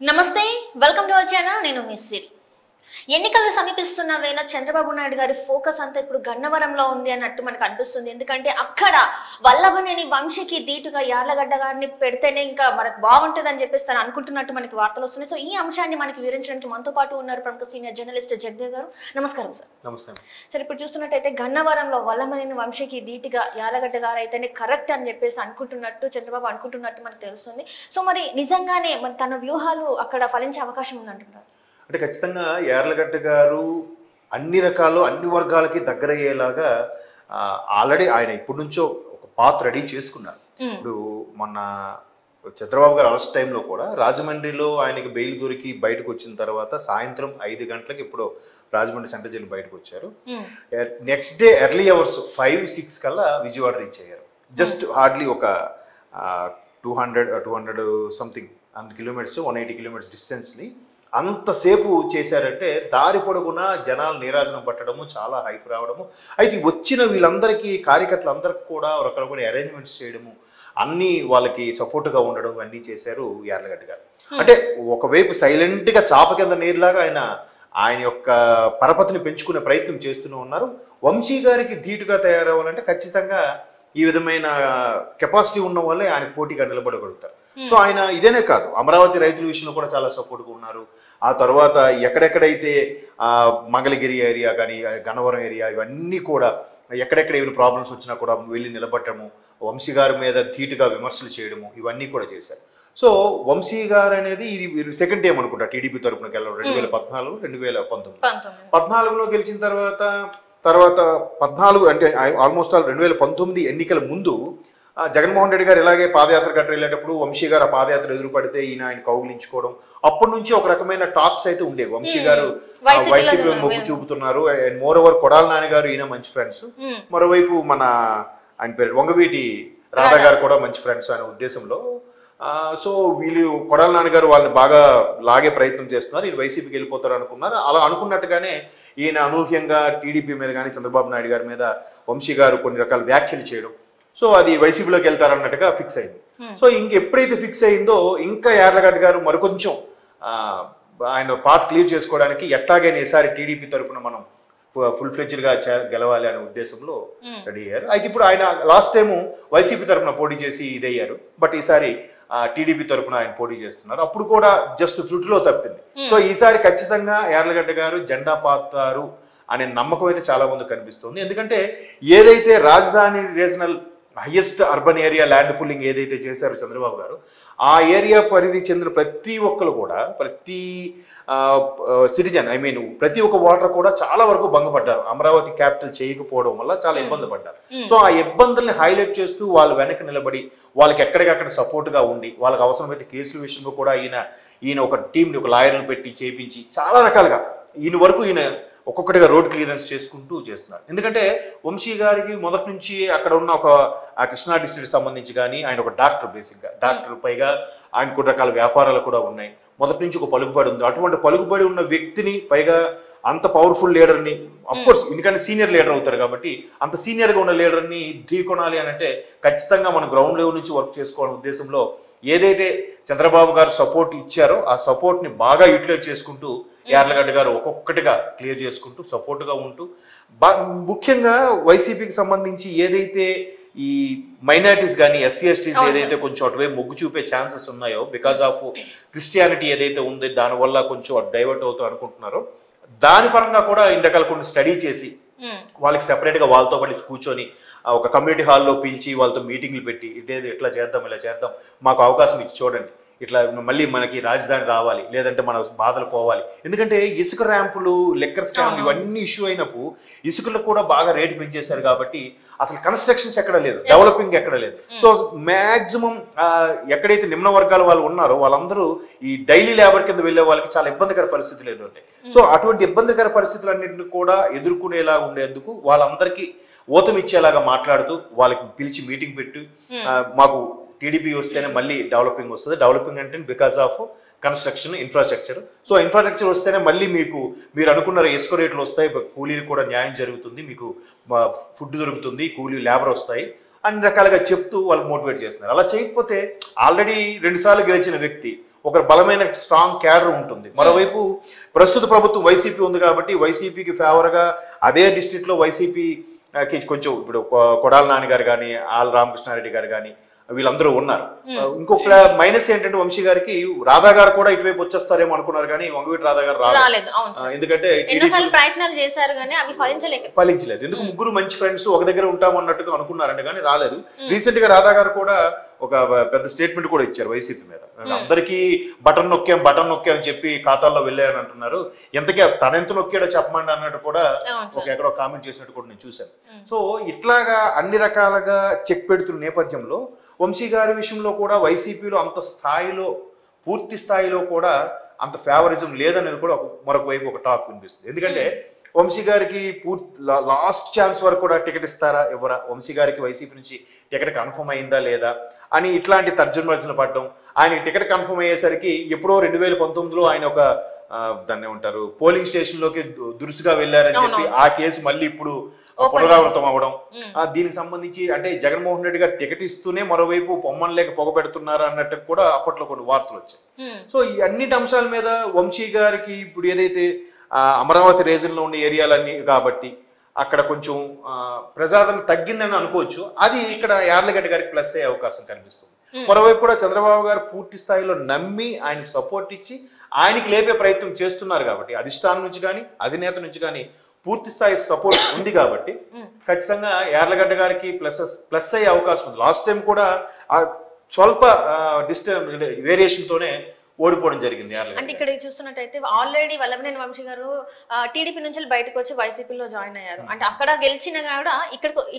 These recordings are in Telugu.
నమస్తే వెల్కమ్ టు అవర్ ఛానల్ నేను మిస్ సిరి ఎన్నికలు సమీపిస్తున్న వేళ చంద్రబాబు నాయుడు గారి ఫోకస్ అంతా ఇప్పుడు గన్నవరంలో ఉంది అన్నట్టు మనకు అనిపిస్తుంది ఎందుకంటే అక్కడ వల్లభనేని వంశీకి దీటుగా యార్లగడ్డ గారిని పెడితేనే ఇంకా మనకు బాగుంటుందని చెప్పేసి తను అనుకుంటున్నట్టు మనకి వార్తలు వస్తున్నాయి సో ఈ అంశాన్ని మనకి వివరించడానికి మనతో పాటు ఉన్నారు ప్రముఖ సీనియర్ జర్నలిస్ట్ జగదేవ్ గారు నమస్కారం సార్ నమస్తే సార్ ఇప్పుడు చూస్తున్నట్టయితే గన్నవరంలో వల్లభనేని వంశీకి దీటుగా యార్లగడ్డ గారు అయితేనే కరెక్ట్ అని చెప్పేసి అనుకుంటున్నట్టు చంద్రబాబు అనుకుంటున్నట్టు మనకు తెలుస్తుంది సో మరి నిజంగానే మరి తన వ్యూహాలు అక్కడ ఫలించే అవకాశం ఉందంటున్నారు అంటే ఖచ్చితంగా యార్లగడ్డ గారు అన్ని రకాలు అన్ని వర్గాలకి దగ్గరయ్యేలాగా ఆల్రెడీ ఆయన ఇప్పటి నుంచో ఒక పాత్ రెడీ చేసుకున్నారు. ఇప్పుడు మొన్న చంద్రబాబు గారు అరెస్ట్ టైంలో కూడా రాజమండ్రిలో ఆయనకి బెయిల్ దొరికి బయటకు వచ్చిన తర్వాత సాయంత్రం 5 గంటలకు ఇప్పుడు రాజమండ్రి సెంట్రల్ జైలు బయటకు వచ్చారు. నెక్స్ట్ డే ఎర్లీ అవర్స్ 5-6 కల్లా విజయవాడ రీచ్ అయ్యారు. జస్ట్ హార్డ్లీ ఒక 200 సంథింగ్ 100 కిలోమీటర్స్ 180 కిలోమీటర్స్ డిస్టెన్స్ని అంతసేపు చేశారంటే దారి పొడుగునా జనాలు నీరాజనం పట్టడము చాలా హైప్ రావడము. అయితే వచ్చిన వీళ్ళందరికీ కార్యకర్తలందరికీ కూడా రకరకాల అరేంజ్మెంట్స్ చేయడము అన్నీ వాళ్ళకి సపోర్ట్గా ఉండడం అన్నీ చేశారు యార్లగడ్డ గారు. అంటే ఒకవైపు సైలెంట్గా చాప కింద నీరులాగా ఆయన యొక్క పరపతిని పెంచుకునే ప్రయత్నం చేస్తూనే ఉన్నారు. వంశీ గారికి ధీటుగా తయారవ్వాలంటే ఖచ్చితంగా ఈ విధమైన కెపాసిటీ ఉన్న వాళ్ళే ఆయన పోటీగా నిలబడగలుగుతారు. సో ఆయన ఇదేనే కాదు అమరావతి రైతుల విషయంలో కూడా చాలా సపోర్ట్గా ఉన్నారు. ఆ తర్వాత ఎక్కడెక్కడైతే మంగళగిరి ఏరియా కానీ గన్నవరం ఏరియా ఇవన్నీ కూడా ఎక్కడెక్కడ ఏమైనా ప్రాబ్లమ్స్ వచ్చినా కూడా వెళ్ళి నిలబడటము వంశీ గారి మీద ధీటుగా విమర్శలు చేయడము ఇవన్నీ కూడా చేశారు. సో వంశీ గారు అనేది ఇది సెకండ్ టైం అనుకుంటా టీడీపీ తరఫున గెలవడం 2014 గెలిచిన తర్వాత 14 అంటే ఆల్మోస్ట్ 2019 ఎన్నికల ముందు జగన్మోహన్ రెడ్డి గారు ఇలాగే పాదయాత్ర గట్ట వెళ్ళేటప్పుడు వంశీ గారు ఆ పాదయాత్ర ఎదురుపడితే ఆయన కౌగిలించుకోవడం అప్పటి నుంచి ఒక రకమైన టాక్స్ అయితే ఉండేవి. వంశీ గారు వైసీపీ మొగ్గు చూపుతున్నారు. And more over Kodali Nani గారు ఈయన మంచి ఫ్రెండ్స్, మరోవైపు ఆయన పేరు వంగవీటి రాధా గారు కూడా మంచి ఫ్రెండ్స్ అనే ఉద్దేశంలో సో వీళ్ళు కొడాల నాని గారు వాళ్ళని బాగా లాగే ప్రయత్నం చేస్తున్నారు. ఈయన వైసీపీకి వెళ్ళిపోతారు అనుకున్నారు. అలా అనుకున్నట్టుగానే ఈయన అనూహ్యంగా టీడీపీ మీద కానీ చంద్రబాబు నాయుడు గారి మీద వంశీ గారు కొన్ని రకాల వ్యాఖ్యలు చేయడం సో అది వైసీపీలోకి వెళ్తారన్నట్టుగా ఫిక్స్ అయింది. సో ఎప్పుడైతే ఫిక్స్ అయిందో ఇంకా యార్లగడ్డ గారు మరికొంచెం ఆయన పాత్ క్లియర్ చేసుకోవడానికి ఎట్లాగైనా ఈసారి టీడీపీ తరఫున మనం ఫుల్ ఫ్లెడ్జ్డ్గా గెలవాలి అనే ఉద్దేశంలో రెడీ అయ్యారు. అయితే ఇప్పుడు ఆయన లాస్ట్ టైము వైసీపీ తరఫున పోటీ చేసి ఇదయ్యారు. బట్ ఈసారి టీడీపీ తరఫున ఆయన పోటీ చేస్తున్నారు. అప్పుడు కూడా జస్ట్ త్రుటిలో తప్పింది. సో ఈసారి ఖచ్చితంగా యార్లగడ్డ గారు జెండా పాతారు అనే నమ్మకం అయితే చాలా మంది కనిపిస్తుంది. ఎందుకంటే ఏదైతే రాజధాని regional highest urban area land pulling ఏదైతే చేశారో చంద్రబాబు గారు ఆ ఏరియా పరిధి చెందిన ప్రతి ఒక్కరు కూడా ప్రతి సిటిజన్ ప్రతి ఒక్క ఓటర్ కూడా చాలా వరకు భంగపడ్డారు. అమరావతి క్యాపిటల్ చేయకపోవడం వల్ల చాలా ఇబ్బంది పడ్డారు. సో ఆ ఇబ్బందుల్ని హైలైట్ చేస్తూ వాళ్ళు వెనక్కి నిలబడి వాళ్ళకి ఎక్కడికక్కడ సపోర్ట్గా ఉండి వాళ్ళకి అవసరమైతే కేసుల విషయంలో కూడా ఈయన ఒక టీంని ఒక లాయర్ని పెట్టి చేపించి చాలా రకాలుగా ఈయన వరకు ఈయన ఒక్కొక్కటిగా రోడ్ క్లియరెన్స్ చేసుకుంటూ చేస్తున్నారు. ఎందుకంటే వంశీ గారికి మొదటి నుంచి అక్కడ ఉన్న ఒక కృష్ణా డిస్ట్రిక్ట్ సంబంధించి కానీ ఆయన ఒక డాక్టర్, బేసిక్గా డాక్టర్, పైగా ఆయన కొన్ని రకాల వ్యాపారాలు కూడా ఉన్నాయి. మొదటి నుంచి ఒక పలుకుబడి ఉంది. అటువంటి పలుకుబడి ఉన్న వ్యక్తిని పైగా అంత పవర్ఫుల్ లీడర్ని అఫ్కోర్స్ ఎందుకంటే సీనియర్ లీడర్ అవుతారు కాబట్టి అంత సీనియర్గా ఉన్న లీడర్ని ఢీకొనాలి అని అంటే ఖచ్చితంగా మనం గ్రౌండ్ లెవెల్ నుంచి వర్క్ చేసుకోవాలనే ఉద్దేశంలో ఏదైతే చంద్రబాబు గారు సపోర్ట్ ఇచ్చారో ఆ సపోర్ట్ని బాగా యూటిలైజ్ చేసుకుంటూ యార్లగడ్డ గారు ఒక్కొక్కటిగా క్లియర్ చేసుకుంటూ సపోర్ట్గా ఉంటూ ముఖ్యంగా వైసీపీకి సంబంధించి ఏదైతే ఈ మైనారిటీస్ కానీ SC/STs ఏదైతే కొంచెం అటువైపు మొగ్గు చూపే ఛాన్సెస్ ఉన్నాయో బికాస్ ఆఫ్ క్రిస్టియానిటీ ఏదైతే ఉందో దానివల్ల కొంచెం డైవర్ట్ అవుతూ అనుకుంటున్నారో దాని పరంగా కూడా ఇన్ని రకాల కొన్ని స్టడీ చేసి వాళ్ళకి సెపరేట్గా వాళ్ళతో పాటు కూర్చొని ఒక కమ్యూనిటీ హాల్లో పిలిచి వాళ్ళతో మీటింగ్లు పెట్టి ఇట్లా చేద్దాం ఇలా చేద్దాం మాకు అవకాశం ఇచ్చి చూడండి ఇట్లా మళ్ళీ మనకి రాజధాని రావాలి లేదంటే మన బాధలు పోవాలి. ఎందుకంటే ఇసుక ర్యాంపులు లెక్కర్ స్కామ్ ఇవన్నీ ఇష్యూ అయినప్పుడు ఇసుకలకు కూడా బాగా రేటు పెంచేశారు కాబట్టి అసలు కన్స్ట్రక్షన్స్ ఎక్కడ లేదు, డెవలపింగ్ ఎక్కడ లేదు. సో మ్యాక్సిమం ఎక్కడైతే నిమ్న వర్గాల వాళ్ళు ఉన్నారో వాళ్ళందరూ ఈ డైలీ లేబర్ కింద వెళ్ళే వాళ్ళకి చాలా ఇబ్బందికర పరిస్థితులు ఎదురుంటాయి. సో అటువంటి ఇబ్బందికర పరిస్థితులన్నింటినీ కూడా ఎదుర్కొనేలా ఉండేందుకు వాళ్ళందరికీ ఓతమిచ్చేలాగా మాట్లాడుతూ వాళ్ళకి పిలిచి మీటింగ్ పెట్టి మాకు టీడీపీ వస్తేనే మళ్ళీ డెవలపింగ్ వస్తుంది. డెవలపింగ్ అంటే because of construction infrastructure. So infrastructure వస్తేనే మళ్ళీ మీరు అనుకున్న ఇసుక రేట్లు వస్తాయి, కూలీలు కూడా న్యాయం జరుగుతుంది, మీకు ఫుడ్ దొరుకుతుంది, కూలీ లేబర్ వస్తాయి అన్ని రకాలుగా చెప్తూ వాళ్ళు మోటివేట్ చేస్తున్నారు. అలా చేయకపోతే ఆల్రెడీ 2 సార్లు గెలిచిన వ్యక్తి ఒక బలమైన స్ట్రాంగ్ క్యాడర్ ఉంటుంది. మరోవైపు ప్రస్తుత ప్రభుత్వం వైసీపీ ఉంది కాబట్టి వైసీపీకి ఫేవర్గా అదే డిస్ట్రిక్ట్లో వైసీపీకి కొంచెం ఇప్పుడు కొడాల నాని గారు కానీ ఆల్ రామకృష్ణారెడ్డి గారు కానీ వీళ్ళందరూ ఉన్నారు. ఇంకొక మైనస్ ఏంటంటే వంశీ గారికి రాధా గారు కూడా ఇటువైపు వచ్చేస్తారేమో అనుకున్నారు కానీ వంగవీటి రాధా గారు రాలేదు. ఎందుకంటే ప్రయత్నాలు చేశారు కానీ అవి ఫలించలేదు. ఎందుకు ముగ్గురు మంచి ఫ్రెండ్స్ ఒక దగ్గర ఉంటాం అన్నట్టుగా అనుకున్నారంటే కానీ రాలేదు. రీసెంట్ గా రాధా గారు కూడా ఒక పెద్ద స్టేట్మెంట్ కూడా ఇచ్చారు వైసీపీ మీద. అందరికీ బటన్ నొక్కాం చెప్పి ఖాతాల్లో వెళ్ళాయని అంటున్నారు. ఎంతకే తన ఎంత నొక్కాడో చెప్పమండి అన్నట్టు కూడా ఒక ఎక్కడో కామెంట్ చేసినట్టు కూడా నేను చూశాను. సో ఇట్లాగా అన్ని రకాలుగా చెక్ పెడుతున్న నేపథ్యంలో వంశీ గారి విషయంలో కూడా వైసీపీలో అంత స్థాయిలో పూర్తి స్థాయిలో కూడా అంత ఫేవరిజం లేదనేది కూడా మరొక వైపు ఒక టాక్ వినిపిస్తుంది. ఎందుకంటే వంశీ గారికి లాస్ట్ ఛాన్స్ వరకు కూడా టికెట్ ఇస్తారా ఎవరా, వంశీ గారికి వైసీపీ నుంచి టికెట్ కన్ఫర్మ్ అయిందా లేదా అని ఇట్లాంటి తర్జుమలు పడడం. ఆయనకి టికెట్ కన్ఫర్మ్ అయ్యేసరికి ఎప్పుడో 2019లో ఆయన ఒక దాన్ని ఏమంటారు పోలింగ్ స్టేషన్ లోకి దురుసుగా వెళ్ళారని చెప్పి ఆ కేసు మళ్ళీ ఇప్పుడు పునరావృతం అవ్వడం. దీనికి సంబంధించి అంటే జగన్మోహన్ రెడ్డి గారు టికెట్ ఇస్తూనే మరోవైపు పొమ్మన్ లేక పొగ పెడుతున్నారు అన్నట్టు కూడా అప్పట్లో కొన్ని వార్తలు వచ్చాయి. సో ఈ అన్నిటి అంశాల మీద వంశీ గారికి ఇప్పుడు ఏదైతే అమరావతి రీజన్ లో ఉన్న ఏరియాలన్నీ కాబట్టి అక్కడ కొంచెం ప్రజాదరణ తగ్గిందని అనుకోవచ్చు. అది ఇక్కడ యార్లగడ్డ గారికి ప్లస్ అయ్యే అవకాశం కనిపిస్తుంది. మరోవైపు కూడా చంద్రబాబు గారు పూర్తి స్థాయిలో నమ్మి ఆయనకు సపోర్ట్ ఇచ్చి ఆయనకి లేపే ప్రయత్నం చేస్తున్నారు కాబట్టి అధిష్టానం నుంచి కానీ అధినేత నుంచి కానీ పూర్తి స్థాయి సపోర్ట్ ఉంది కాబట్టి ఖచ్చితంగా యార్లగడ్డ గారికి ప్లస్ అయ్యే అవకాశం ఉంది. లాస్ట్ టైం కూడా స్వల్ప వేరియేషన్ తోనే ఓడిపోవడం జరిగింది. అంటే ఇక్కడ చూస్తున్నట్టయితే ఆల్రెడీ వల్లభనేని వంశీ గారు టీడీపీ నుంచి బయటకు వచ్చి వైసీపీలో జాయిన్ అయ్యారు. అంటే అక్కడ గెలిచిన కూడా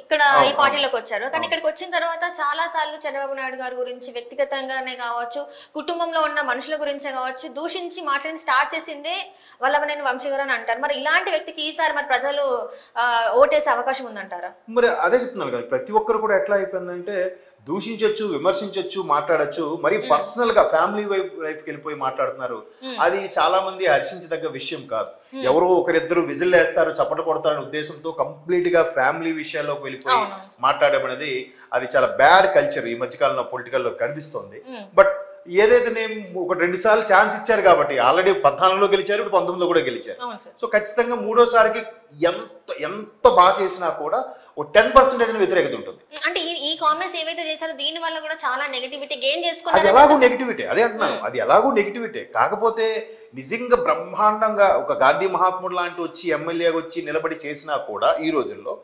ఇక్కడ ఈ పార్టీలోకి వచ్చారు. కానీ ఇక్కడికి వచ్చిన తర్వాత చాలా సార్లు చంద్రబాబు నాయుడు గారి గురించి వ్యక్తిగతంగానే కావచ్చు, కుటుంబంలో ఉన్న మనుషుల గురించే కావచ్చు దూషించి మాట్లాడి స్టార్ట్ చేసిందే వల్లభనేని వంశీ గారు అని అంటారు. మరి ఇలాంటి వ్యక్తికి ఈసారి మరి ప్రజలు ఓటేసే అవకాశం ఉందంటారా? మరి అదే చెప్తున్నారు కదా, ప్రతి ఒక్కరు కూడా ఎట్లా అయిపోయిందంటే దూషించవచ్చు, విమర్శించవచ్చు, మాట్లాడచ్చు, మరి పర్సనల్ గా ఫ్యామిలీ లైఫ్కి వెళ్ళిపోయి మాట్లాడుతున్నారు. అది చాలా మంది హర్షించదగ్గ విషయం కాదు. ఎవరో ఒకరిద్దరు విజిల్ వేస్తారు, చప్పట కొడతారనే ఉద్దేశంతో కంప్లీట్ గా ఫ్యామిలీ విషయాల్లోకి వెళ్ళిపోయి మాట్లాడడం అనేది అది చాలా బ్యాడ్ కల్చర్ ఈ మధ్యకాలంలో పొలిటికల్ లో కనిపిస్తోంది. బట్ ఏదైతే నేను ఒక 2 సార్లు ఛాన్స్ ఇచ్చారు కాబట్టి ఆల్రెడీ 14లో గెలిచారు, ఇప్పుడు 19లో కూడా గెలిచారు. సో ఖచ్చితంగా మూడోసారికి ఎంత బాగా చేసినా కూడా ఒక 10% వ్యతిరేకత ఉంటుంది. అంటే ఈ కామెంట్స్ ఏవైతే చేశారో దీని వల్ల కూడా చాలా నెగటివిటీ గెయిన్ చేసుకున్నారు. అది ఎలాగో నెగటివిటీ, అదే అంటున్నాను, అది ఎలాగో నెగటివిటీ. కాకపోతే నిజంగా బ్రహ్మాండంగా ఒక గాంధీ మహాత్ముడు లాంటి వచ్చి ఎమ్మెల్యేగా వచ్చి నిలబడి చేసినా కూడా ఈ రోజుల్లో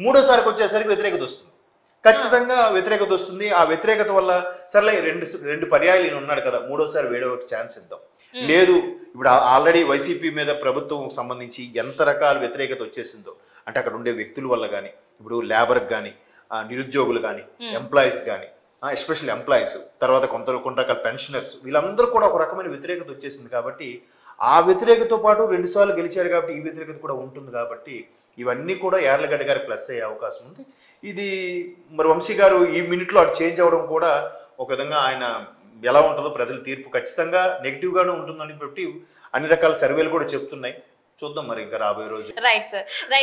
మూడోసారికి వచ్చేసరికి వ్యతిరేకత వస్తుంది. ఖచ్చితంగా వ్యతిరేకత వస్తుంది. ఆ వ్యతిరేకత వల్ల సర్లే రెండు పర్యాయాలు ఈయన ఉన్నాడు కదా, మూడోసారి వేరే ఒక ఛాన్స్ ఇద్దాం. లేదు ఇప్పుడు ఆల్రెడీ వైసీపీ మీద ప్రభుత్వం సంబంధించి ఎంత రకాల వ్యతిరేకత వచ్చేసిందో, అంటే అక్కడ ఉండే వ్యక్తుల వల్ల కానీ, ఇప్పుడు లేబర్కి కానీ, నిరుద్యోగులు కానీ, ఎంప్లాయీస్ కానీ, ఎస్పెషల్లీ ఎంప్లాయీస్, తర్వాత కొంత రకాల పెన్షనర్స్, వీళ్ళందరూ కూడా ఒక రకమైన వ్యతిరేకత వచ్చేసింది. కాబట్టి ఆ వ్యతిరేకతతో పాటు 2 సార్లు గెలిచారు కాబట్టి ఈ వ్యతిరేకత కూడా ఉంటుంది. కాబట్టి ఇవన్నీ కూడా యార్లగడ్డ గారి ప్లస్ అయ్యే అవకాశం ఉంది. ఇది మరి వంశీ గారు ఈ మినిట్లో అటు చేంజ్ అవ్వడం కూడా ఒక విధంగా ఆయన ఎలా ఉంటుందో ప్రజల తీర్పు ఖచ్చితంగా నెగిటివ్ గానే ఉంటుందని బట్టి అన్ని రకాల సర్వేలు కూడా చెప్తున్నాయి. చూద్దాం మరి ఇంకా రాబోయే రోజు. Right sir, right.